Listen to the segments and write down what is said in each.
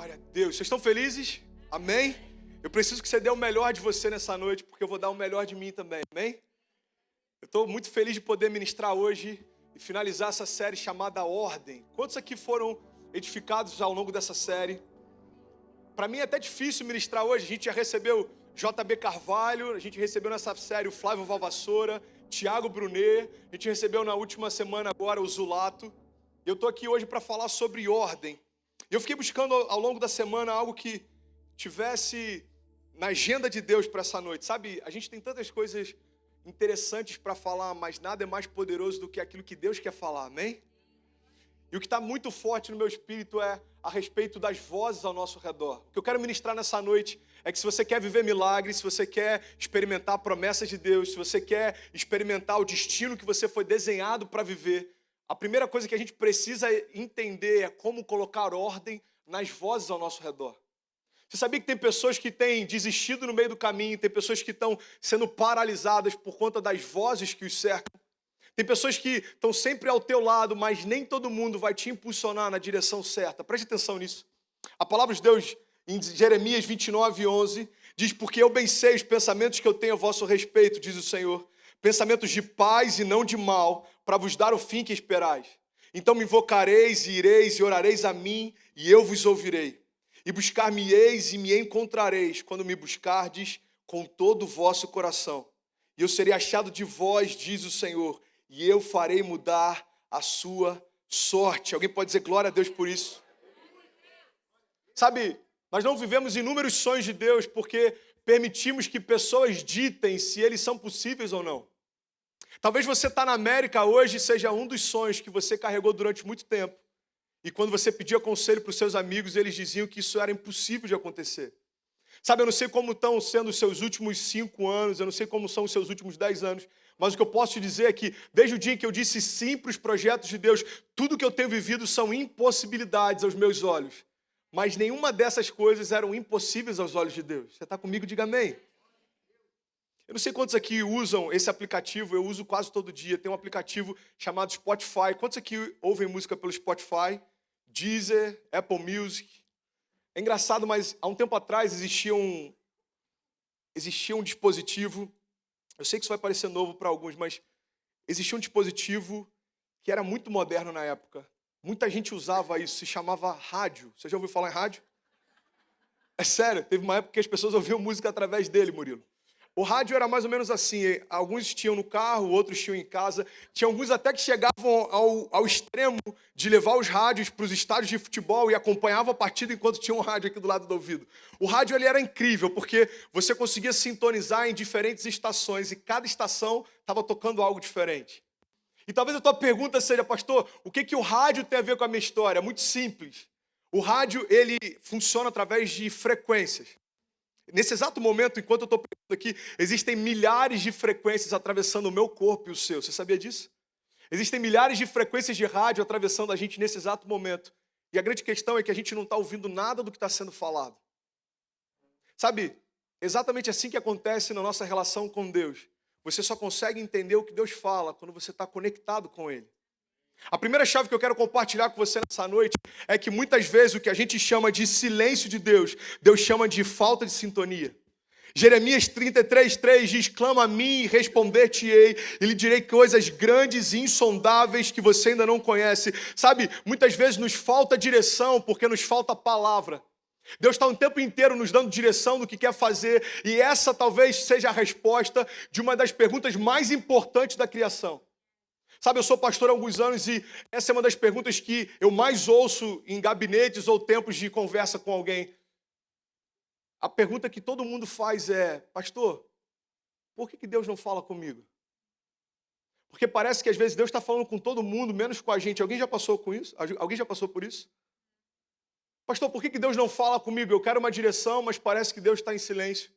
Glória a Deus. Vocês estão felizes? Amém? Eu preciso que você dê o melhor de você nessa noite, porque eu vou dar o melhor de mim também. Amém? Eu estou muito feliz de poder ministrar hoje e finalizar essa série chamada Ordem. Quantos aqui foram edificados ao longo dessa série? Para mim é até difícil ministrar hoje. A gente já recebeu JB Carvalho, a gente recebeu nessa série o Flávio Valvassoura, Tiago Brunet, a gente recebeu na última semana agora o Zulato. Eu estou aqui hoje para falar sobre ordem. Eu fiquei buscando ao longo da semana algo que tivesse na agenda de Deus para essa noite. Sabe, a gente tem tantas coisas interessantes para falar, mas nada é mais poderoso do que aquilo que Deus quer falar, amém? E o que está muito forte no meu espírito é a respeito das vozes ao nosso redor. O que eu quero ministrar nessa noite é que se você quer viver milagres, se você quer experimentar promessas de Deus, se você quer experimentar o destino que você foi desenhado para viver, a primeira coisa que a gente precisa entender é como colocar ordem nas vozes ao nosso redor. Você sabia que tem pessoas que têm desistido no meio do caminho, tem pessoas que estão sendo paralisadas por conta das vozes que os cercam? Tem pessoas que estão sempre ao teu lado, mas nem todo mundo vai te impulsionar na direção certa. Preste atenção nisso. A palavra de Deus, em Jeremias 29:11, diz: porque eu bem sei os pensamentos que eu tenho a vosso respeito, diz o Senhor, pensamentos de paz e não de mal, para vos dar o fim que esperais. Então me invocareis e ireis e orareis a mim, e eu vos ouvirei. E buscar-me-eis e me encontrareis, quando me buscardes com todo o vosso coração. E eu serei achado de vós, diz o Senhor, e eu farei mudar a sua sorte. Alguém pode dizer glória a Deus por isso? Sabe, nós não vivemos inúmeros sonhos de Deus porque permitimos que pessoas ditem se eles são possíveis ou não. Talvez você está na América hoje e seja um dos sonhos que você carregou durante muito tempo. E quando você pedia conselho para os seus amigos, eles diziam que isso era impossível de acontecer. Sabe, eu não sei como estão sendo os seus últimos 5 anos, eu não sei como são os seus últimos 10 anos, mas o que eu posso te dizer é que, desde o dia em que eu disse sim para os projetos de Deus, tudo que eu tenho vivido são impossibilidades aos meus olhos. Mas nenhuma dessas coisas eram impossíveis aos olhos de Deus. Você está comigo? Diga amém. Eu não sei quantos aqui usam esse aplicativo, eu uso quase todo dia. Tem um aplicativo chamado Spotify. Quantos aqui ouvem música pelo Spotify? Deezer, Apple Music. É engraçado, mas há um tempo atrás existia um dispositivo, eu sei que isso vai parecer novo para alguns, mas existia um dispositivo que era muito moderno na época. Muita gente usava isso, se chamava rádio. Você já ouviu falar em rádio? É sério, teve uma época que as pessoas ouviam música através dele, Murilo. O rádio era mais ou menos assim, alguns tinham no carro, outros tinham em casa. Tinha alguns até que chegavam ao extremo de levar os rádios para os estádios de futebol e acompanhavam a partida enquanto tinha um rádio aqui do lado do ouvido. O rádio ele era incrível, porque você conseguia sintonizar em diferentes estações e cada estação estava tocando algo diferente. E talvez a tua pergunta seja, pastor, o que o rádio tem a ver com a minha história? É muito simples. O rádio ele funciona através de frequências. Nesse exato momento, enquanto eu estou pregando aqui, existem milhares de frequências atravessando o meu corpo e o seu. Você sabia disso? Existem milhares de frequências de rádio atravessando a gente nesse exato momento. E a grande questão é que a gente não está ouvindo nada do que está sendo falado. Sabe, exatamente assim que acontece na nossa relação com Deus. Você só consegue entender o que Deus fala quando você está conectado com Ele. A primeira chave que eu quero compartilhar com você nessa noite é que muitas vezes o que a gente chama de silêncio de Deus, Deus chama de falta de sintonia. Jeremias 33:3 diz: clama a mim e responder-te-ei, e lhe direi coisas grandes e insondáveis que você ainda não conhece. Sabe, muitas vezes nos falta direção porque nos falta palavra. Deus está o tempo inteiro nos dando direção do que quer fazer, e essa talvez seja a resposta de uma das perguntas mais importantes da criação. Sabe, eu sou pastor há alguns anos e essa é uma das perguntas que eu mais ouço em gabinetes ou tempos de conversa com alguém. A pergunta que todo mundo faz é: pastor, por que Deus não fala comigo? Porque parece que às vezes Deus está falando com todo mundo, menos com a gente. Alguém já passou com isso? Alguém já passou por isso? Pastor, por que Deus não fala comigo? Eu quero uma direção, mas parece que Deus está em silêncio.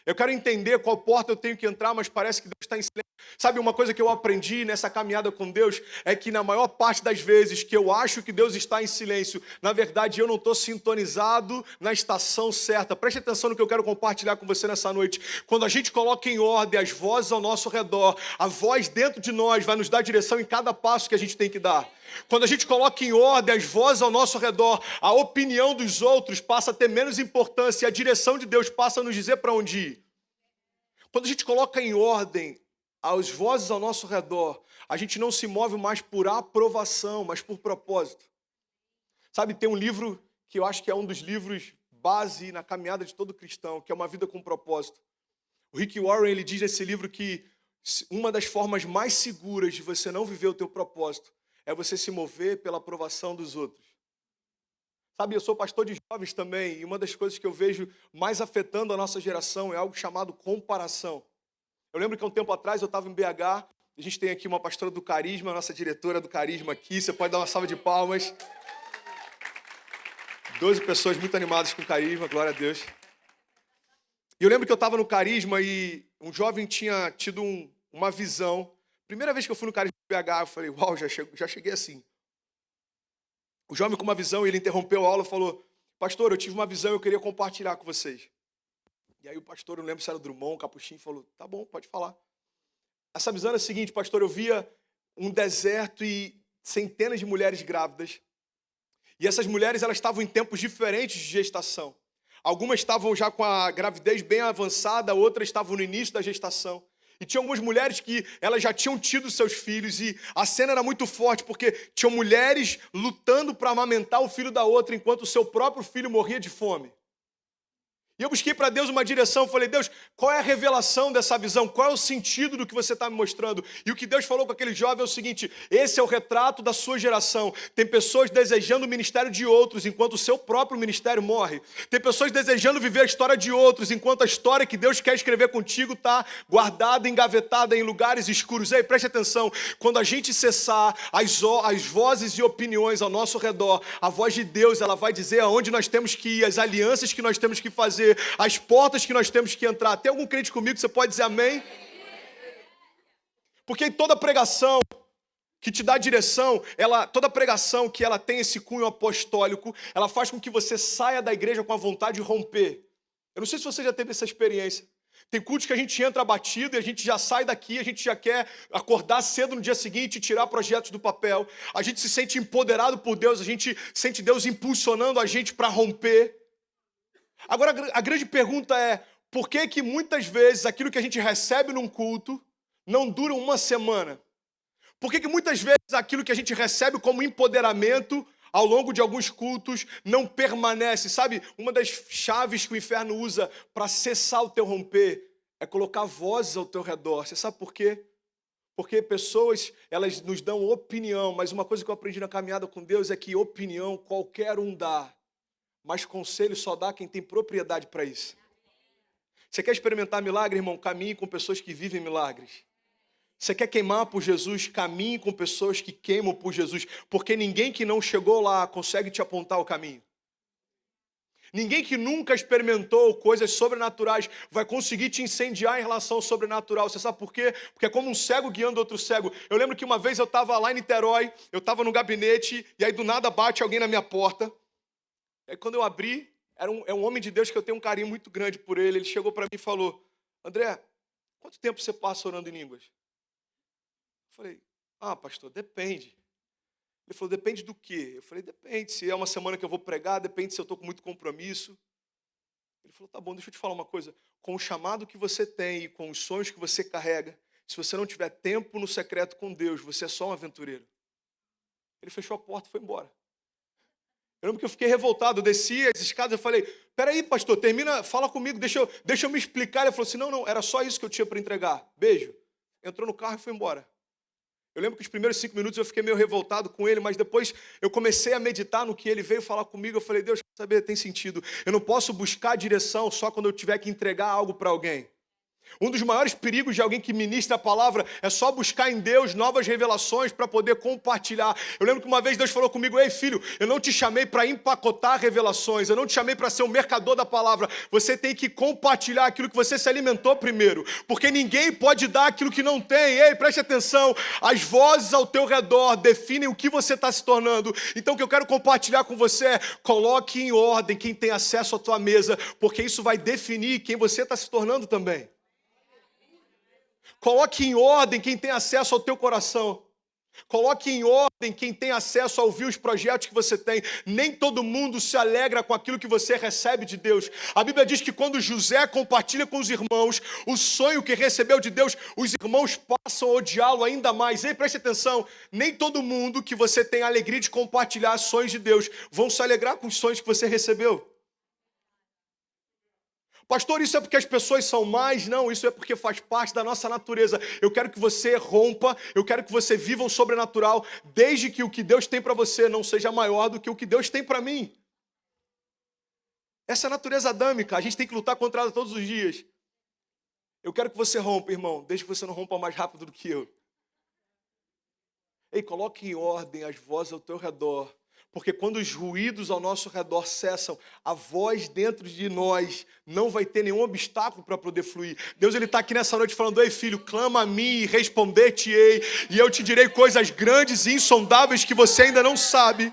Eu quero entender qual porta eu tenho que entrar, mas parece que Deus está em silêncio. Sabe, uma coisa que eu aprendi nessa caminhada com Deus é que na maior parte das vezes que eu acho que Deus está em silêncio, na verdade eu não estou sintonizado na estação certa. Preste atenção no que eu quero compartilhar com você nessa noite. Quando a gente coloca em ordem as vozes ao nosso redor, a voz dentro de nós vai nos dar direção em cada passo que a gente tem que dar. Quando a gente coloca em ordem as vozes ao nosso redor, a opinião dos outros passa a ter menos importância e a direção de Deus passa a nos dizer para onde ir. Quando a gente coloca em ordem as vozes ao nosso redor, a gente não se move mais por aprovação, mas por propósito. Sabe, tem um livro que eu acho que é um dos livros base na caminhada de todo cristão, que é Uma Vida com Propósito. O Rick Warren, ele diz nesse livro que uma das formas mais seguras de você não viver o teu propósito é você se mover pela aprovação dos outros. Sabe, eu sou pastor de jovens também, e uma das coisas que eu vejo mais afetando a nossa geração é algo chamado comparação. Eu lembro que há um tempo atrás eu estava em BH, a gente tem aqui uma pastora do Carisma, a nossa diretora do Carisma aqui, você pode dar uma salva de palmas. 12 pessoas muito animadas com o Carisma, glória a Deus. E eu lembro que eu estava no Carisma e um jovem tinha tido uma visão. Primeira vez que eu fui no Carisma de BH, eu falei, uau, já cheguei assim. O jovem com uma visão, ele interrompeu a aula e falou, pastor, eu tive uma visão e eu queria compartilhar com vocês. E aí o pastor, eu não lembro se era o Drummond, o Capuchinho, falou, tá bom, pode falar. Essa visão era a seguinte, pastor, eu via um deserto e centenas de mulheres grávidas. E essas mulheres, elas estavam em tempos diferentes de gestação. Algumas estavam já com a gravidez bem avançada, outras estavam no início da gestação. E tinha algumas mulheres que elas já tinham tido seus filhos e a cena era muito forte, porque tinham mulheres lutando para amamentar o filho da outra, enquanto o seu próprio filho morria de fome. E eu busquei para Deus uma direção, falei, Deus, qual é a revelação dessa visão? Qual é o sentido do que você está me mostrando? E o que Deus falou com aquele jovem é o seguinte, esse é o retrato da sua geração. Tem pessoas desejando o ministério de outros, enquanto o seu próprio ministério morre. Tem pessoas desejando viver a história de outros, enquanto a história que Deus quer escrever contigo está guardada, engavetada em lugares escuros. Ei, preste atenção, quando a gente cessar as vozes e opiniões ao nosso redor, a voz de Deus, ela vai dizer aonde nós temos que ir, as alianças que nós temos que fazer, as portas que nós temos que entrar. Tem algum crente comigo que você pode dizer amém? Porque toda pregação que te dá direção, toda pregação que ela tem esse cunho apostólico, ela faz com que você saia da igreja com a vontade de romper. Eu não sei se você já teve essa experiência. Tem cultos que a gente entra abatido e a gente já sai daqui, a gente já quer acordar cedo no dia seguinte e tirar projetos do papel. A gente se sente empoderado por Deus, a gente sente Deus impulsionando a gente para romper. Agora, a grande pergunta é, por que que muitas vezes aquilo que a gente recebe num culto não dura uma semana? Por que que muitas vezes aquilo que a gente recebe como empoderamento ao longo de alguns cultos não permanece? Sabe, uma das chaves que o inferno usa para cessar o teu romper é colocar vozes ao teu redor. Você sabe por quê? Porque pessoas, elas nos dão opinião, mas uma coisa que eu aprendi na caminhada com Deus é que opinião qualquer um dá. Mas conselho só dá quem tem propriedade para isso. Você quer experimentar milagre, irmão? Caminhe com pessoas que vivem milagres. Você quer queimar por Jesus? Caminhe com pessoas que queimam por Jesus. Porque ninguém que não chegou lá consegue te apontar o caminho. Ninguém que nunca experimentou coisas sobrenaturais vai conseguir te incendiar em relação ao sobrenatural. Você sabe por quê? Porque é como um cego guiando outro cego. Eu lembro que uma vez eu estava lá em Niterói, eu estava no gabinete, e aí do nada bate alguém na minha porta. Aí quando eu abri, é um homem de Deus que eu tenho um carinho muito grande por ele. Ele chegou para mim e falou, André, quanto tempo você passa orando em línguas? Eu falei, pastor, depende. Ele falou, depende do quê? Eu falei, depende. Se é uma semana que eu vou pregar, depende se eu estou com muito compromisso. Ele falou, tá bom, deixa eu te falar uma coisa. Com o chamado que você tem e com os sonhos que você carrega, se você não tiver tempo no secreto com Deus, você é só um aventureiro. Ele fechou a porta e foi embora. Eu lembro que eu fiquei revoltado, eu desci as escadas, eu falei, peraí, pastor, termina, fala comigo, deixa eu me explicar. Ele falou assim, não, era só isso que eu tinha para entregar. Beijo. Entrou no carro e foi embora. Eu lembro que os primeiros 5 minutos eu fiquei meio revoltado com ele, mas depois eu comecei a meditar no que ele veio falar comigo. Eu falei, Deus, quer saber, tem sentido. Eu não posso buscar direção só quando eu tiver que entregar algo para alguém. Um dos maiores perigos de alguém que ministra a palavra é só buscar em Deus novas revelações para poder compartilhar. Eu lembro que uma vez Deus falou comigo: ei filho, eu não te chamei para empacotar revelações, eu não te chamei para ser um mercador da palavra. Você tem que compartilhar aquilo que você se alimentou primeiro, porque ninguém pode dar aquilo que não tem. Ei, preste atenção, as vozes ao teu redor definem o que você está se tornando. Então o que eu quero compartilhar com você é: coloque em ordem quem tem acesso à tua mesa, porque isso vai definir quem você está se tornando também. Coloque em ordem quem tem acesso ao teu coração. Coloque em ordem quem tem acesso a ouvir os projetos que você tem. Nem todo mundo se alegra com aquilo que você recebe de Deus. A Bíblia diz que quando José compartilha com os irmãos o sonho que recebeu de Deus, os irmãos passam a odiá-lo ainda mais. Ei, preste atenção, nem todo mundo que você tem a alegria de compartilhar sonhos de Deus vão se alegrar com os sonhos que você recebeu. Pastor, isso é porque as pessoas são más? Não, isso é porque faz parte da nossa natureza. Eu quero que você rompa, eu quero que você viva o sobrenatural, desde que o que Deus tem para você não seja maior do que o que Deus tem para mim. Essa é a natureza adâmica, a gente tem que lutar contra ela todos os dias. Eu quero que você rompa, irmão, desde que você não rompa mais rápido do que eu. Ei, coloque em ordem as vozes ao teu redor. Porque quando os ruídos ao nosso redor cessam, a voz dentro de nós não vai ter nenhum obstáculo para poder fluir. Deus está aqui nessa noite falando: ei filho, clama a mim e responder-te-ei, e eu te direi coisas grandes e insondáveis que você ainda não sabe.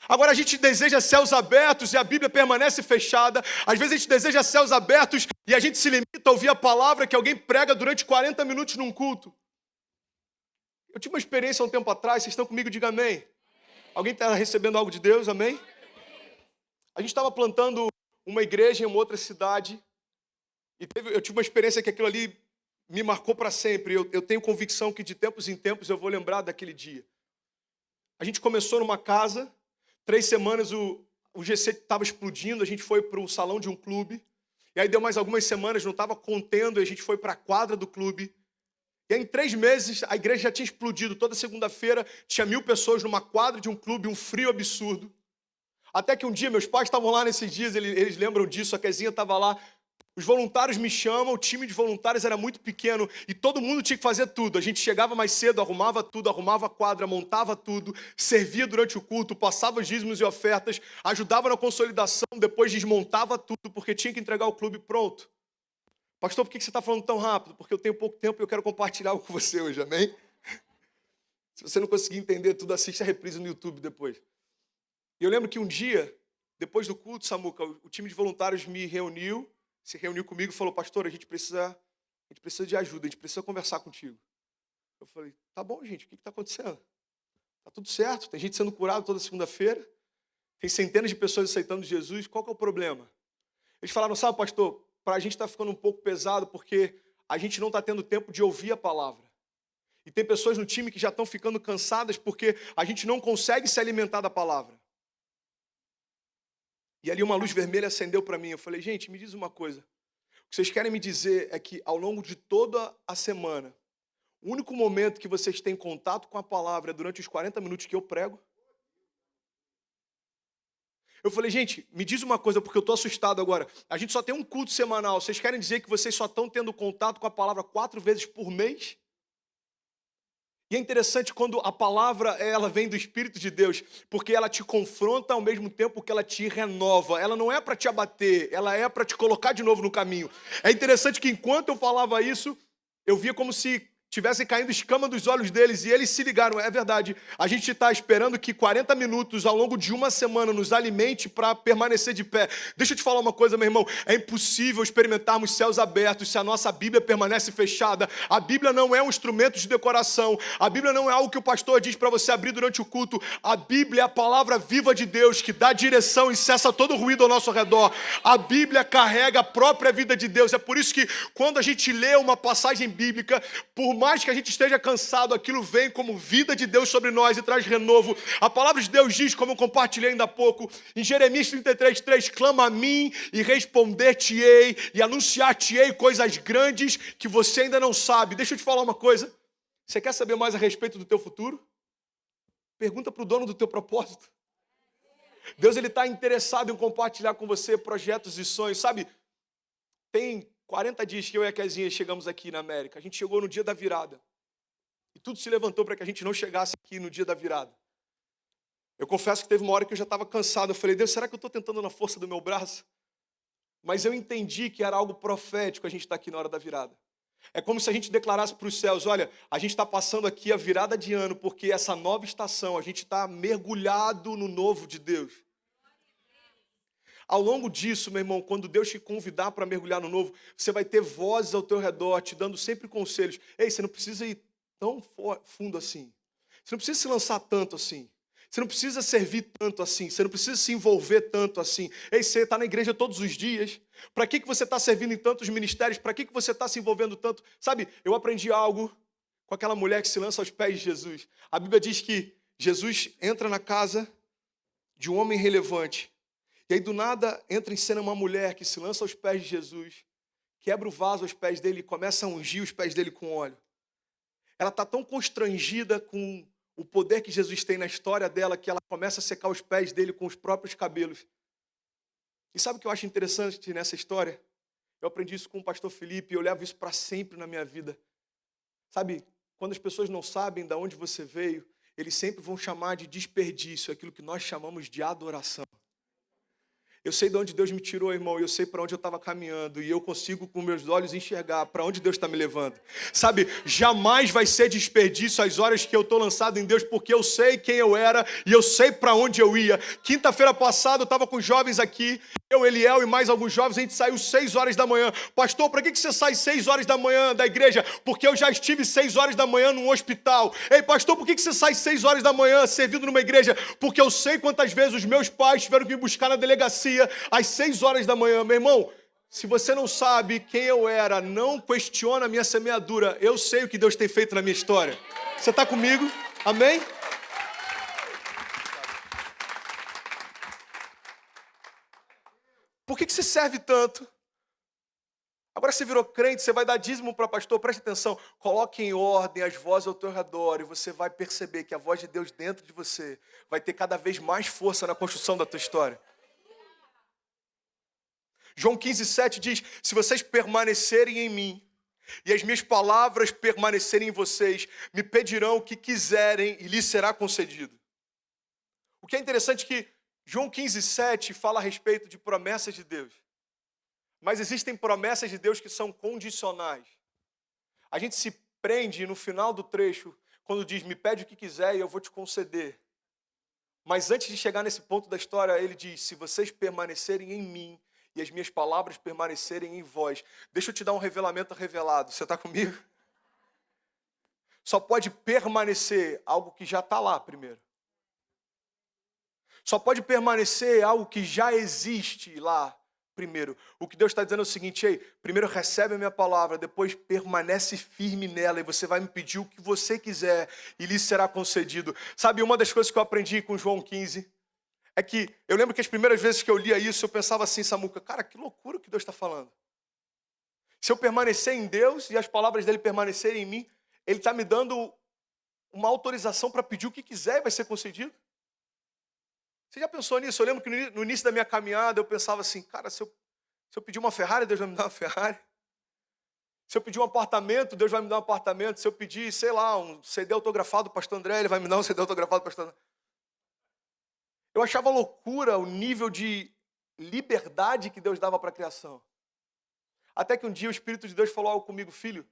Agora a gente deseja céus abertos e a Bíblia permanece fechada. Às vezes a gente deseja céus abertos e a gente se limita a ouvir a palavra que alguém prega durante 40 minutos num culto. Eu tive uma experiência há um tempo atrás, vocês estão comigo? Diga amém. Alguém está recebendo algo de Deus? Amém? A gente estava plantando uma igreja em uma outra cidade e eu tive uma experiência que aquilo ali me marcou para sempre. Eu tenho convicção que de tempos em tempos eu vou lembrar daquele dia. A gente começou numa casa, 3 semanas o GC estava explodindo, a gente foi para o salão de um clube, e aí deu mais algumas semanas, não estava contendo, e a gente foi para a quadra do clube. E aí, em 3 meses, a igreja já tinha explodido. Toda segunda-feira tinha 1000 pessoas numa quadra de um clube, um frio absurdo. Até que um dia, meus pais estavam lá nesses dias, eles lembram disso, a Kezinha estava lá. Os voluntários me chamam, o time de voluntários era muito pequeno e todo mundo tinha que fazer tudo. A gente chegava mais cedo, arrumava tudo, arrumava a quadra, montava tudo, servia durante o culto, passava dízimos e ofertas, ajudava na consolidação, depois desmontava tudo, porque tinha que entregar o clube pronto. Pastor, por que você está falando tão rápido? Porque eu tenho pouco tempo e eu quero compartilhar algo com você hoje, amém? Se você não conseguir entender tudo, assiste a reprise no YouTube depois. E eu lembro que um dia, depois do culto, Samuca, o time de voluntários se reuniu comigo e falou: pastor, a gente precisa de ajuda, a gente precisa conversar contigo. Eu falei: tá bom, gente, o que está acontecendo? Tá tudo certo, tem gente sendo curada toda segunda-feira, tem centenas de pessoas aceitando Jesus, qual que é o problema? Eles falaram: sabe, pastor, para a gente está ficando um pouco pesado porque a gente não está tendo tempo de ouvir a palavra. E tem pessoas no time que já estão ficando cansadas porque a gente não consegue se alimentar da palavra. E ali uma luz vermelha acendeu para mim. Eu falei: gente, me diz uma coisa. O que vocês querem me dizer é que ao longo de toda a semana, o único momento que vocês têm contato com a palavra é durante os 40 minutos que eu prego? Eu falei: gente, me diz uma coisa, porque eu estou assustado agora. A gente só tem um culto semanal. Vocês querem dizer que vocês só estão tendo contato com a palavra 4 vezes por mês? E é interessante quando a palavra ela vem do Espírito de Deus, porque ela te confronta ao mesmo tempo que ela te renova. Ela não é para te abater, ela é para te colocar de novo no caminho. É interessante que enquanto eu falava isso, eu via como se tivessem caindo escama dos olhos deles, e eles se ligaram. É verdade, a gente está esperando que 40 minutos ao longo de uma semana nos alimente para permanecer de pé. Deixa eu te falar uma coisa, meu irmão, é impossível experimentarmos céus abertos se a nossa Bíblia permanece fechada. A Bíblia não é um instrumento de decoração, a Bíblia não é algo que o pastor diz para você abrir durante o culto. A Bíblia é a palavra viva de Deus que dá direção e cessa todo o ruído ao nosso redor. A Bíblia carrega a própria vida de Deus. É por isso que quando a gente lê uma passagem bíblica, por mais que a gente esteja cansado, aquilo vem como vida de Deus sobre nós e traz renovo. A palavra de Deus diz, como eu compartilhei ainda há pouco, em Jeremias 33:3, clama a mim e responder-te-ei e anunciar-te-ei coisas grandes que você ainda não sabe. Deixa eu te falar uma coisa. Você quer saber mais a respeito do teu futuro? Pergunta para o dono do teu propósito. Deus está interessado em compartilhar com você projetos e sonhos. Sabe, tem 40 dias que eu e a Kezinha chegamos aqui na América. A gente chegou no dia da virada. E tudo se levantou para que a gente não chegasse aqui no dia da virada. Eu confesso que teve uma hora que eu já estava cansado. Eu falei, Deus, será que eu estou tentando na força do meu braço? Mas eu entendi que era algo profético a gente estar aqui na hora da virada. É como se a gente declarasse para os céus, olha, a gente está passando aqui a virada de ano, porque essa nova estação, a gente está mergulhado no novo de Deus. Ao longo disso, meu irmão, quando Deus te convidar para mergulhar no novo, você vai ter vozes ao teu redor, te dando sempre conselhos. Ei, você não precisa ir tão fundo assim. Você não precisa se lançar tanto assim. Você não precisa servir tanto assim. Você não precisa se envolver tanto assim. Ei, você está na igreja todos os dias. Para que você está servindo em tantos ministérios? Para que você está se envolvendo tanto? Sabe, eu aprendi algo com aquela mulher que se lança aos pés de Jesus. A Bíblia diz que Jesus entra na casa de um homem relevante. E aí, do nada, entra em cena uma mulher que se lança aos pés de Jesus, quebra o vaso aos pés dele e começa a ungir os pés dele com óleo. Ela está tão constrangida com o poder que Jesus tem na história dela que ela começa a secar os pés dele com os próprios cabelos. E sabe o que eu acho interessante nessa história? Eu aprendi isso com o pastor Felipe e eu levo isso para sempre na minha vida. Sabe, quando as pessoas não sabem de onde você veio, eles sempre vão chamar de desperdício aquilo que nós chamamos de adoração. Eu sei de onde Deus me tirou, irmão, e eu sei para onde eu estava caminhando, e eu consigo com meus olhos enxergar para onde Deus está me levando. Sabe, jamais vai ser desperdício as horas que eu estou lançado em Deus, porque eu sei quem eu era e eu sei para onde eu ia. Quinta-feira passada eu estava com jovens aqui, eu, Eliel e mais alguns jovens, a gente saiu 6 horas da manhã. Pastor, para que você sai 6 horas da manhã da igreja? Porque eu já estive 6 horas da manhã num hospital. Ei, pastor, por que você sai 6 horas da manhã servindo numa igreja? Porque eu sei quantas vezes os meus pais tiveram que me buscar na delegacia às 6 horas da manhã. Meu irmão, se você não sabe quem eu era, não questiona a minha semeadura. Eu sei o que Deus tem feito na minha história. Você está comigo? Amém? Por que você serve tanto? Agora você virou crente, você vai dar dízimo para pastor, preste atenção. Coloque em ordem as vozes ao teu redor e você vai perceber que a voz de Deus dentro de você vai ter cada vez mais força na construção da tua história. João 15,7 diz, se vocês permanecerem em mim e as minhas palavras permanecerem em vocês, me pedirão o que quiserem e lhes será concedido. O que é interessante é que João 15,7 fala a respeito de promessas de Deus. Mas existem promessas de Deus que são condicionais. A gente se prende no final do trecho, quando diz, me pede o que quiser e eu vou te conceder. Mas antes de chegar nesse ponto da história, ele diz, se vocês permanecerem em mim e as minhas palavras permanecerem em vós. Deixa eu te dar um revelamento revelado. Você está comigo? Só pode permanecer algo que já está lá primeiro. Só pode permanecer algo que já existe lá primeiro. O que Deus está dizendo é o seguinte, ei, primeiro recebe a minha palavra, depois permanece firme nela e você vai me pedir o que você quiser e lhe será concedido. Sabe, uma das coisas que eu aprendi com João 15 é que eu lembro que as primeiras vezes que eu lia isso, eu pensava assim, Samuca, cara, que loucura que Deus está falando. Se eu permanecer em Deus e as palavras dele permanecerem em mim, ele está me dando uma autorização para pedir o que quiser e vai ser concedido. Você já pensou nisso? Eu lembro que no início da minha caminhada eu pensava assim, cara, se eu pedir uma Ferrari, Deus vai me dar uma Ferrari. Se eu pedir um apartamento, Deus vai me dar um apartamento. Se eu pedir, sei lá, um CD autografado do pastor André, ele vai me dar um CD autografado do pastor André. Eu achava loucura o nível de liberdade que Deus dava para a criação. Até que um dia o Espírito de Deus falou algo comigo, filho,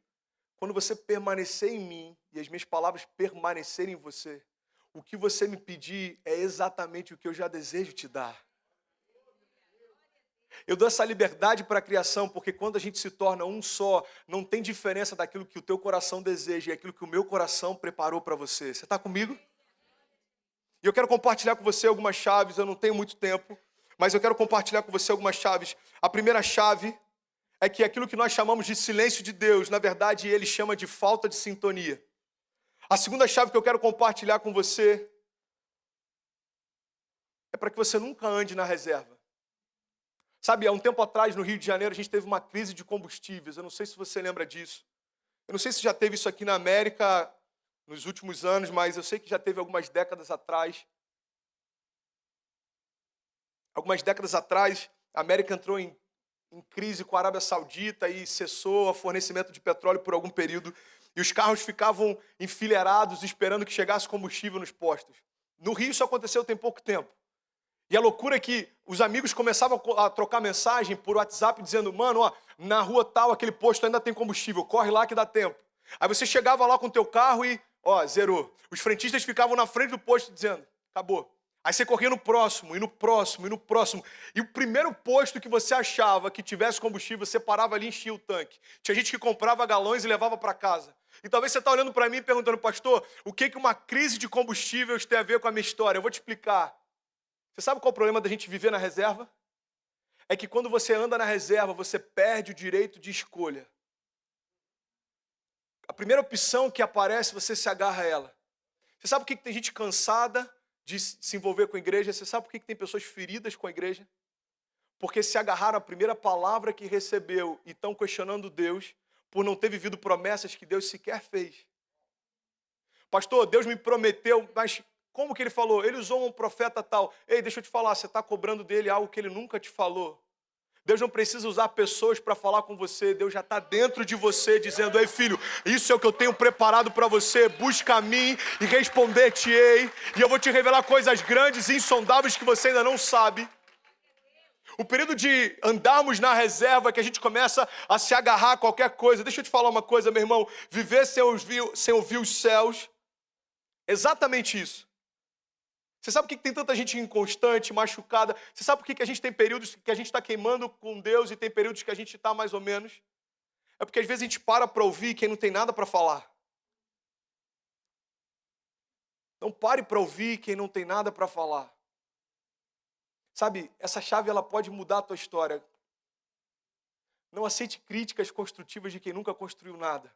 quando você permanecer em mim e as minhas palavras permanecerem em você, o que você me pedir é exatamente o que eu já desejo te dar. Eu dou essa liberdade para a criação, porque quando a gente se torna um só, não tem diferença daquilo que o teu coração deseja e aquilo que o meu coração preparou para você. Você está comigo? E eu quero compartilhar com você algumas chaves, eu não tenho muito tempo, mas eu quero compartilhar com você algumas chaves. A primeira chave é que aquilo que nós chamamos de silêncio de Deus, na verdade, ele chama de falta de sintonia. A segunda chave que eu quero compartilhar com você é para que você nunca ande na reserva. Sabe, há um tempo atrás, no Rio de Janeiro, a gente teve uma crise de combustíveis. Eu não sei se você lembra disso. Eu não sei se já teve isso aqui na América nos últimos anos, mas eu sei que já teve algumas décadas atrás. Algumas décadas atrás, a América entrou em em crise com a Arábia Saudita e cessou o fornecimento de petróleo por algum período. E os carros ficavam enfileirados esperando que chegasse combustível nos postos. No Rio isso aconteceu tem pouco tempo. E a loucura é que os amigos começavam a trocar mensagem por WhatsApp dizendo: mano, ó, na rua tal, aquele posto ainda tem combustível, corre lá que dá tempo. Aí você chegava lá com o teu carro e, ó, zerou. Os frentistas ficavam na frente do posto dizendo: acabou. Aí você corria no próximo, e no próximo, e no próximo. E o primeiro posto que você achava que tivesse combustível, você parava ali e enchia o tanque. Tinha gente que comprava galões e levava para casa. E talvez você está olhando para mim e perguntando: pastor, o que uma crise de combustíveis tem a ver com a minha história? Eu vou te explicar. Você sabe qual é o problema da gente viver na reserva? É que quando você anda na reserva, você perde o direito de escolha. A primeira opção que aparece, você se agarra a ela. Você sabe por que tem gente cansada de se envolver com a igreja? Você sabe por que tem pessoas feridas com a igreja? Porque se agarraram à primeira palavra que recebeu e estão questionando Deus por não ter vivido promessas que Deus sequer fez. Pastor, Deus me prometeu, mas como que ele falou? Ele usou um profeta tal. Ei, deixa eu te falar, você está cobrando dele algo que ele nunca te falou. Deus não precisa usar pessoas para falar com você. Deus já está dentro de você dizendo: ei filho, isso é o que eu tenho preparado para você. Busca a mim e responder-te-ei. E eu vou te revelar coisas grandes e insondáveis que você ainda não sabe. O período de andarmos na reserva, que a gente começa a se agarrar a qualquer coisa. Deixa eu te falar uma coisa, meu irmão. Viver sem ouvir os céus. Exatamente isso. Você sabe por que tem tanta gente inconstante, machucada? Você sabe por que a gente tem períodos que a gente está queimando com Deus e tem períodos que a gente está mais ou menos? É porque às vezes a gente para ouvir quem não tem nada para falar. Não pare para ouvir quem não tem nada para falar. Sabe, essa chave ela pode mudar a tua história. Não aceite críticas construtivas de quem nunca construiu nada.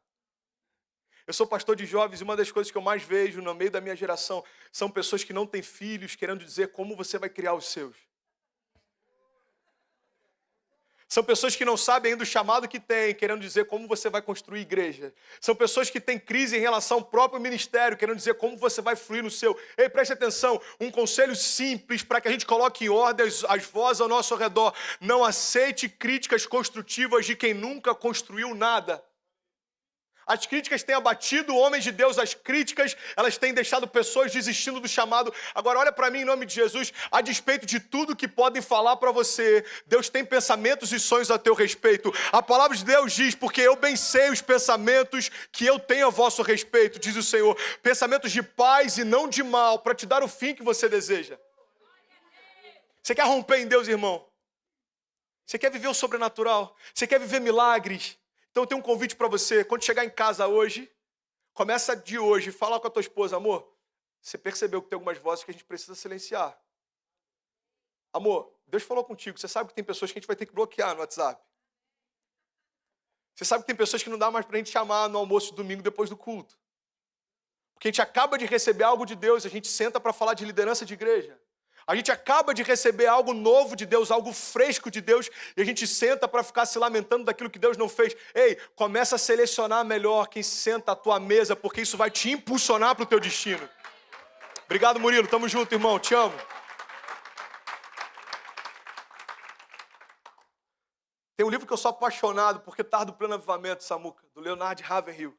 Eu sou pastor de jovens e uma das coisas que eu mais vejo no meio da minha geração são pessoas que não têm filhos querendo dizer como você vai criar os seus. São pessoas que não sabem ainda o chamado que têm, querendo dizer como você vai construir igreja. São pessoas que têm crise em relação ao próprio ministério, querendo dizer como você vai fluir no seu. Ei, preste atenção, um conselho simples para que a gente coloque em ordem as vozes ao nosso redor. Não aceite críticas construtivas de quem nunca construiu nada. As críticas têm abatido homens de Deus, as críticas, elas têm deixado pessoas desistindo do chamado. Agora olha para mim em nome de Jesus, a despeito de tudo que podem falar para você, Deus tem pensamentos e sonhos a teu respeito. A palavra de Deus diz: porque eu bem sei os pensamentos que eu tenho a vosso respeito, diz o Senhor, pensamentos de paz e não de mal, para te dar o fim que você deseja. Você quer romper em Deus, irmão? Você quer viver o sobrenatural? Você quer viver milagres? Então eu tenho um convite para você. Quando chegar em casa hoje, começa de hoje, fala com a tua esposa: amor, você percebeu que tem algumas vozes que a gente precisa silenciar. Amor, Deus falou contigo. Você sabe que tem pessoas que a gente vai ter que bloquear no WhatsApp. Você sabe que tem pessoas que não dá mais para a gente chamar no almoço de domingo depois do culto. Porque a gente acaba de receber algo de Deus, a gente senta para falar de liderança de igreja. A gente acaba de receber algo novo de Deus, algo fresco de Deus, e a gente senta para ficar se lamentando daquilo que Deus não fez. Ei, começa a selecionar melhor quem senta à tua mesa, porque isso vai te impulsionar para o teu destino. Obrigado, Murilo. Tamo junto, irmão. Te amo. Tem um livro que eu sou apaixonado, porque está do Pleno Avivamento, Samuca, do Leonard Ravenhill.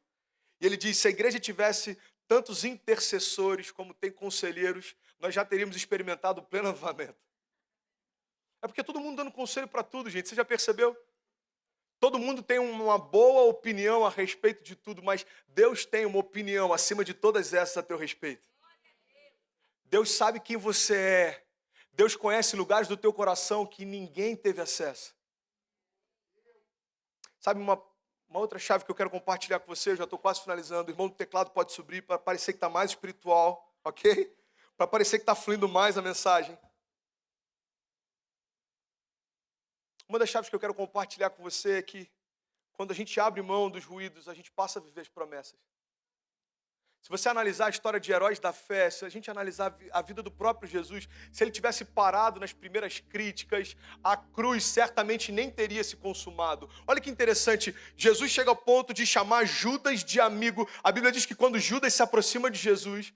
E ele diz: se a igreja tivesse tantos intercessores como tem conselheiros, nós já teríamos experimentado o pleno avivamento. É porque todo mundo dando conselho para tudo, gente. Você já percebeu? Todo mundo tem uma boa opinião a respeito de tudo, mas Deus tem uma opinião acima de todas essas a teu respeito. Deus sabe quem você é. Deus conhece lugares do teu coração que ninguém teve acesso. Sabe uma outra chave que eu quero compartilhar com você? Eu já estou quase finalizando. O irmão do teclado pode subir para parecer que está mais espiritual, ok? Para parecer que está fluindo mais a mensagem. Uma das chaves que eu quero compartilhar com você é que quando a gente abre mão dos ruídos, a gente passa a viver as promessas. Se você analisar a história de heróis da fé, se a gente analisar a vida do próprio Jesus, se ele tivesse parado nas primeiras críticas, a cruz certamente nem teria se consumado. Olha que interessante, Jesus chega ao ponto de chamar Judas de amigo. A Bíblia diz que quando Judas se aproxima de Jesus,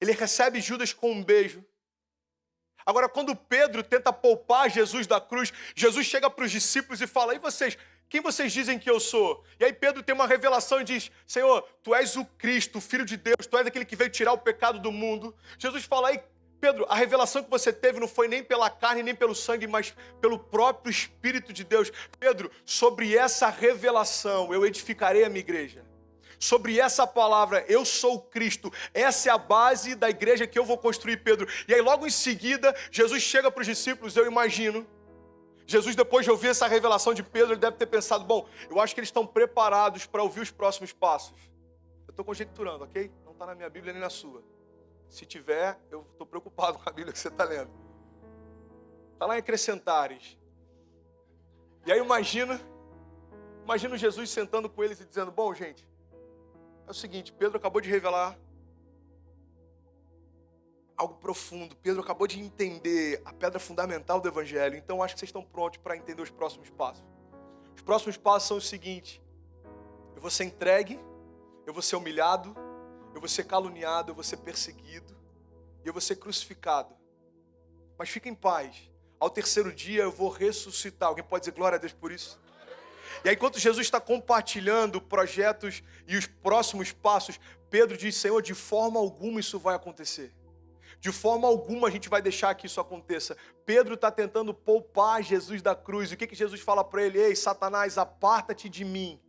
ele recebe Judas com um beijo. Agora, quando Pedro tenta poupar Jesus da cruz, Jesus chega para os discípulos e fala: e vocês, quem vocês dizem que eu sou? E aí Pedro tem uma revelação e diz: Senhor, tu és o Cristo, o Filho de Deus, tu és aquele que veio tirar o pecado do mundo. Jesus fala: aí Pedro, a revelação que você teve não foi nem pela carne, nem pelo sangue, mas pelo próprio Espírito de Deus. Pedro, sobre essa revelação eu edificarei a minha igreja. Sobre essa palavra, eu sou o Cristo, essa é a base da igreja que eu vou construir, Pedro. E aí logo em seguida, Jesus chega para os discípulos, eu imagino. Jesus, depois de ouvir essa revelação de Pedro, ele deve ter pensado: bom, eu acho que eles estão preparados para ouvir os próximos passos. Eu estou conjecturando, ok? Não está na minha Bíblia nem na sua. Se tiver, eu estou preocupado com a Bíblia que você está lendo. Está lá em Acrescentares. E aí imagina Jesus sentando com eles e dizendo: bom, gente, é o seguinte, Pedro acabou de revelar algo profundo. Pedro acabou de entender a pedra fundamental do Evangelho. Então acho que vocês estão prontos para entender os próximos passos. Os próximos passos são os seguintes: eu vou ser entregue, eu vou ser humilhado, eu vou ser caluniado, eu vou ser perseguido e eu vou ser crucificado. Mas fica em paz. Ao terceiro dia eu vou ressuscitar. Alguém pode dizer glória a Deus por isso? E aí, enquanto Jesus está compartilhando projetos e os próximos passos, Pedro diz: Senhor, de forma alguma isso vai acontecer. De forma alguma a gente vai deixar que isso aconteça. Pedro está tentando poupar Jesus da cruz. O que Jesus fala para ele? Ei, Satanás, aparta-te de mim.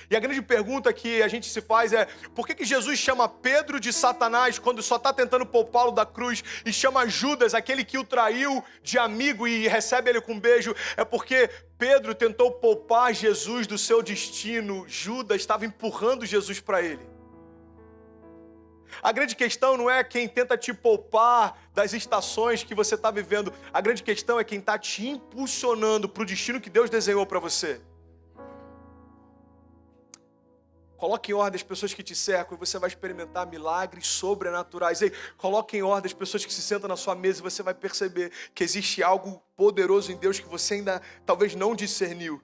E a grande pergunta que a gente se faz é: por que Jesus chama Pedro de Satanás quando só está tentando poupá-lo da cruz, e chama Judas, aquele que o traiu, de amigo e recebe ele com um beijo? É porque Pedro tentou poupar Jesus do seu destino. Judas estava empurrando Jesus para ele. A grande questão não é quem tenta te poupar das estações que você está vivendo. A grande questão é quem está te impulsionando para o destino que Deus desenhou para você. Coloque em ordem as pessoas que te cercam e você vai experimentar milagres sobrenaturais. Ei, coloque em ordem as pessoas que se sentam na sua mesa e você vai perceber que existe algo poderoso em Deus que você ainda talvez não discerniu.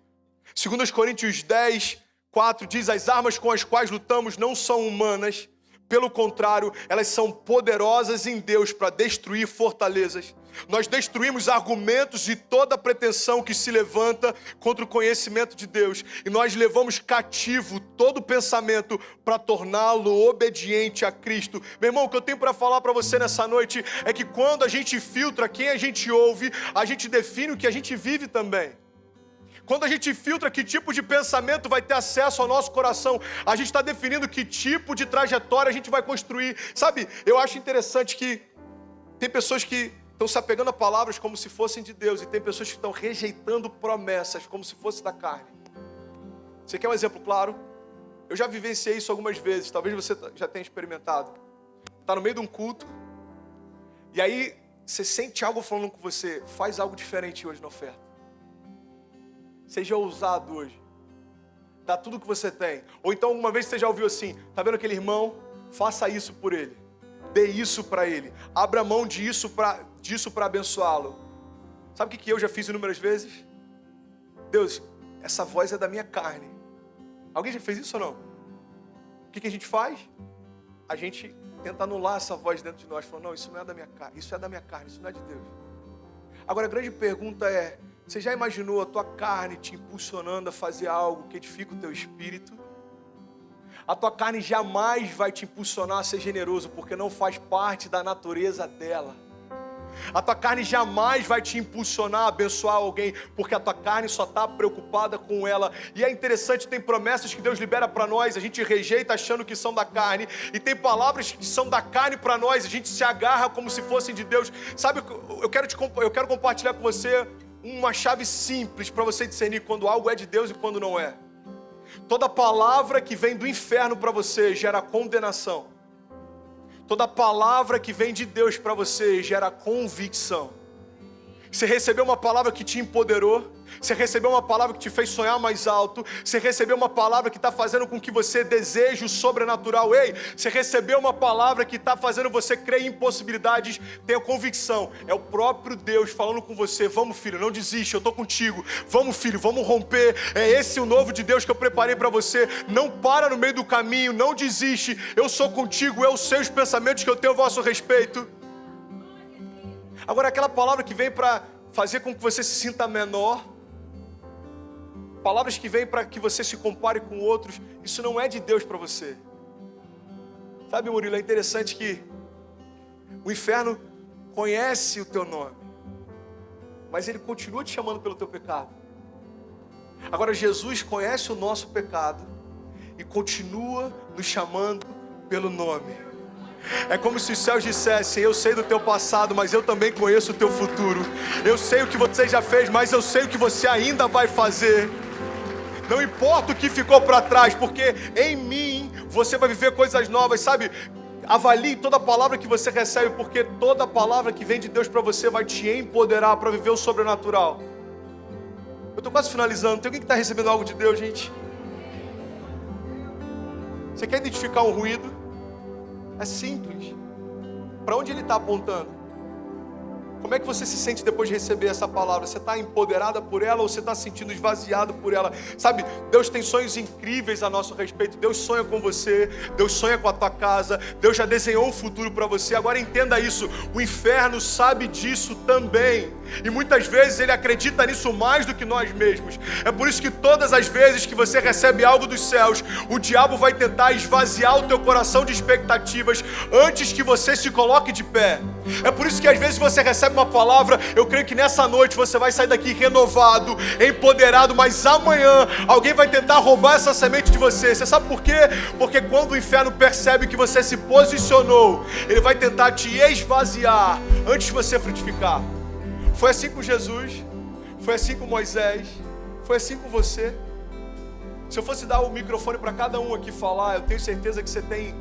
2 Coríntios 10, 4 diz: as armas com as quais lutamos não são humanas. Pelo contrário, elas são poderosas em Deus para destruir fortalezas. Nós destruímos argumentos e toda pretensão que se levanta contra o conhecimento de Deus. E nós levamos cativo todo pensamento para torná-lo obediente a Cristo. Meu irmão, o que eu tenho para falar para você nessa noite é que quando a gente filtra quem a gente ouve, a gente define o que a gente vive também. Quando a gente filtra que tipo de pensamento vai ter acesso ao nosso coração, a gente está definindo que tipo de trajetória a gente vai construir. Sabe, eu acho interessante que tem pessoas que estão se apegando a palavras como se fossem de Deus, e tem pessoas que estão rejeitando promessas como se fosse da carne. Você quer um exemplo claro? Eu já vivenciei isso algumas vezes, talvez você já tenha experimentado. Está no meio de um culto, e aí você sente algo falando com você: faz algo diferente hoje na oferta. Seja ousado hoje. Dá tudo que você tem. Ou então alguma vez você já ouviu assim: tá vendo aquele irmão? Faça isso por ele. Dê isso para ele. Abra mão disso para abençoá-lo. Sabe o que eu já fiz inúmeras vezes? Deus, essa voz é da minha carne. Alguém já fez isso ou não? O que a gente faz? A gente tenta anular essa voz dentro de nós, falando: não, isso não é da minha carne, isso é da minha carne, isso não é de Deus. Agora a grande pergunta é: você já imaginou a tua carne te impulsionando a fazer algo que edifica o teu espírito? A tua carne jamais vai te impulsionar a ser generoso, porque não faz parte da natureza dela. A tua carne jamais vai te impulsionar a abençoar alguém, porque a tua carne só está preocupada com ela. E é interessante, tem promessas que Deus libera para nós, a gente rejeita achando que são da carne, e tem palavras que são da carne para nós, a gente se agarra como se fossem de Deus. Sabe, eu quero compartilhar com você uma chave simples para você discernir quando algo é de Deus e quando não é. Toda palavra que vem do inferno para você gera condenação. Toda palavra que vem de Deus para você gera convicção. Você recebeu uma palavra que te empoderou, você recebeu uma palavra que te fez sonhar mais alto, você recebeu uma palavra que está fazendo com que você deseje o sobrenatural. Ei, você recebeu uma palavra que está fazendo você crer em impossibilidades. Tenha convicção, é o próprio Deus falando com você: vamos, filho, não desiste, eu estou contigo. Vamos, filho, vamos romper. É esse o novo de Deus que eu preparei para você. Não para no meio do caminho, não desiste. Eu sou contigo, eu sei os pensamentos que eu tenho a vosso respeito. Agora, aquela palavra que vem para fazer com que você se sinta menor, palavras que vêm para que você se compare com outros, isso não é de Deus para você. Sabe, Murilo, é interessante que o inferno conhece o teu nome, mas ele continua te chamando pelo teu pecado. Agora, Jesus conhece o nosso pecado e continua nos chamando pelo nome. É como se os céus dissessem: eu sei do teu passado, mas eu também conheço o teu futuro. Eu sei o que você já fez, mas eu sei o que você ainda vai fazer. Não importa o que ficou para trás, porque em mim você vai viver coisas novas, sabe? Avalie toda palavra que você recebe, porque toda palavra que vem de Deus para você vai te empoderar para viver o sobrenatural. Eu estou quase finalizando. Tem alguém que está recebendo algo de Deus, gente? Você quer identificar um ruído? É simples. Para onde ele está apontando? Como é que você se sente depois de receber essa palavra? Você está empoderada por ela ou você está se sentindo esvaziado por ela? Sabe, Deus tem sonhos incríveis a nosso respeito. Deus sonha com você, Deus sonha com a tua casa, Deus já desenhou um futuro para você. Agora entenda isso, o inferno sabe disso também. E muitas vezes ele acredita nisso mais do que nós mesmos. É por isso que todas as vezes que você recebe algo dos céus, o diabo vai tentar esvaziar o teu coração de expectativas antes que você se coloque de pé. É por isso que às vezes você recebe uma palavra, eu creio que nessa noite você vai sair daqui renovado, empoderado, mas amanhã alguém vai tentar roubar essa semente de você. Você sabe por quê? Porque quando o inferno percebe que você se posicionou, ele vai tentar te esvaziar antes de você frutificar. Foi assim com Jesus, foi assim com Moisés, foi assim com você. Se eu fosse dar o microfone para cada um aqui falar, eu tenho certeza que você tem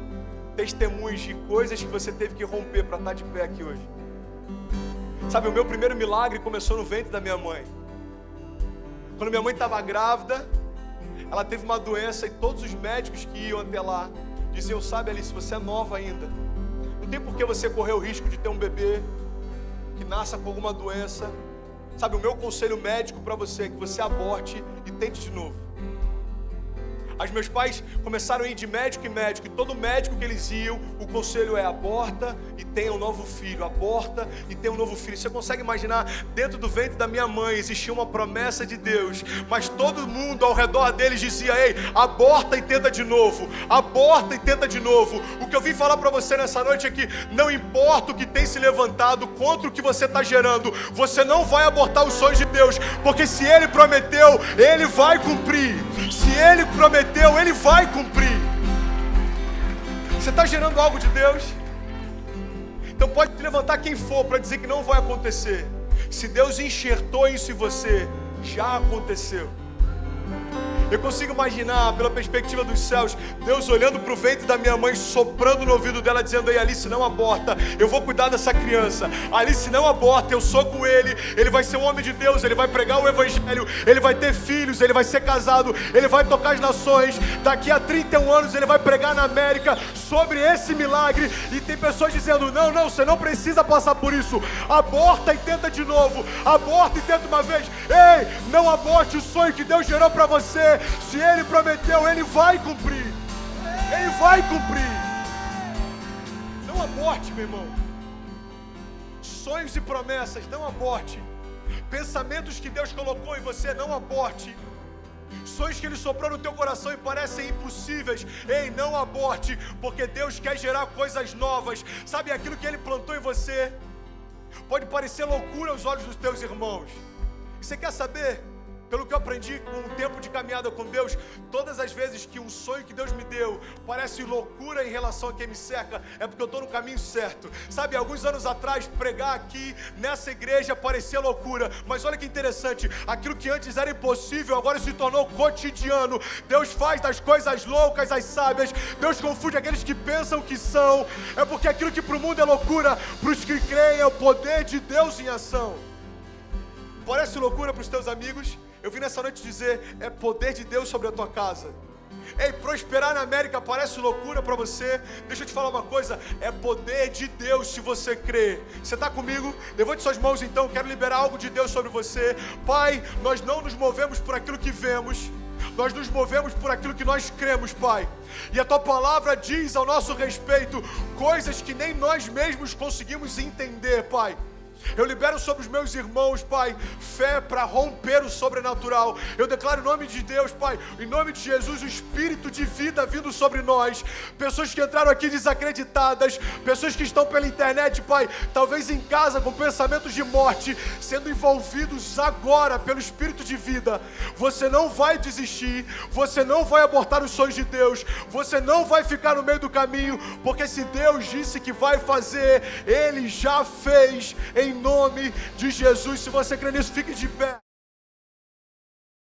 testemunhos de coisas que você teve que romper para estar de pé aqui hoje. Sabe, o meu primeiro milagre começou no ventre da minha mãe. Quando minha mãe estava grávida, ela teve uma doença e todos os médicos que iam até lá diziam: sabe, Alice, você é nova ainda, não tem por que você correr o risco de ter um bebê que nasça com alguma doença. Sabe, o meu conselho médico para você é que você aborte e tente de novo. Os meus pais começaram a ir de médico em médico, e todo médico que eles iam, o conselho é: aborta e tenha um novo filho, aborta e tenha um novo filho. Você consegue imaginar? Dentro do ventre da minha mãe existia uma promessa de Deus, mas todo mundo ao redor deles dizia: ei, aborta e tenta de novo, aborta e tenta de novo. O que eu vim falar para você nessa noite é que não importa o que tem se levantado contra o que você está gerando, você não vai abortar os sonhos de Deus, porque se Ele prometeu, Ele vai cumprir. Se Ele prometeu, Ele vai cumprir. Você está gerando algo de Deus? Então pode levantar quem for para dizer que não vai acontecer. Se Deus enxertou isso em você, já aconteceu. Eu consigo imaginar, pela perspectiva dos céus, Deus olhando para o ventre da minha mãe, soprando no ouvido dela, dizendo: ei, Alice, não aborta, eu vou cuidar dessa criança. Alice, não aborta, eu sou com ele vai ser um homem de Deus, ele vai pregar o evangelho, ele vai ter filhos, ele vai ser casado, ele vai tocar as nações. Daqui a 31 anos ele vai pregar na América sobre esse milagre. E tem pessoas dizendo: não, você não precisa passar por isso, aborta e tenta de novo, aborta e tenta uma vez. Ei, não aborte o sonho que Deus gerou para você. Se Ele prometeu, Ele vai cumprir. Ele vai cumprir. Não aborte, meu irmão. Sonhos e promessas, não aborte. Pensamentos que Deus colocou em você, não aborte. Sonhos que Ele soprou no teu coração e parecem impossíveis, ei, não aborte, porque Deus quer gerar coisas novas. Sabe, aquilo que Ele plantou em você pode parecer loucura aos olhos dos teus irmãos. Você quer saber? Pelo que eu aprendi com o tempo de caminhada com Deus, todas as vezes que um sonho que Deus me deu parece loucura em relação a quem me cerca, é porque eu estou no caminho certo. Sabe, alguns anos atrás, pregar aqui nessa igreja parecia loucura, mas olha que interessante, aquilo que antes era impossível agora se tornou cotidiano. Deus faz das coisas loucas as sábias, Deus confunde aqueles que pensam que são. É porque aquilo que para o mundo é loucura, para os que creem é o poder de Deus em ação. Parece loucura para os teus amigos? Eu vim nessa noite dizer: é poder de Deus sobre a tua casa. Ei, prosperar na América parece loucura para você? Deixa eu te falar uma coisa, é poder de Deus se você crer. Você está comigo? Levante suas mãos então, quero liberar algo de Deus sobre você. Pai, nós não nos movemos por aquilo que vemos, nós nos movemos por aquilo que nós cremos, Pai. E a Tua palavra diz ao nosso respeito coisas que nem nós mesmos conseguimos entender, Pai. Eu libero sobre os meus irmãos, Pai, fé para romper o sobrenatural. Eu declaro em nome de Deus, Pai, em nome de Jesus, o espírito de vida vindo sobre nós. Pessoas que entraram aqui desacreditadas, pessoas que estão pela internet, Pai, talvez em casa com pensamentos de morte, sendo envolvidos agora pelo espírito de vida. Você não vai desistir, você não vai abortar os sonhos de Deus, você não vai ficar no meio do caminho, porque se Deus disse que vai fazer, Ele já fez, em nome de Jesus. Se você crê nisso, fique de pé.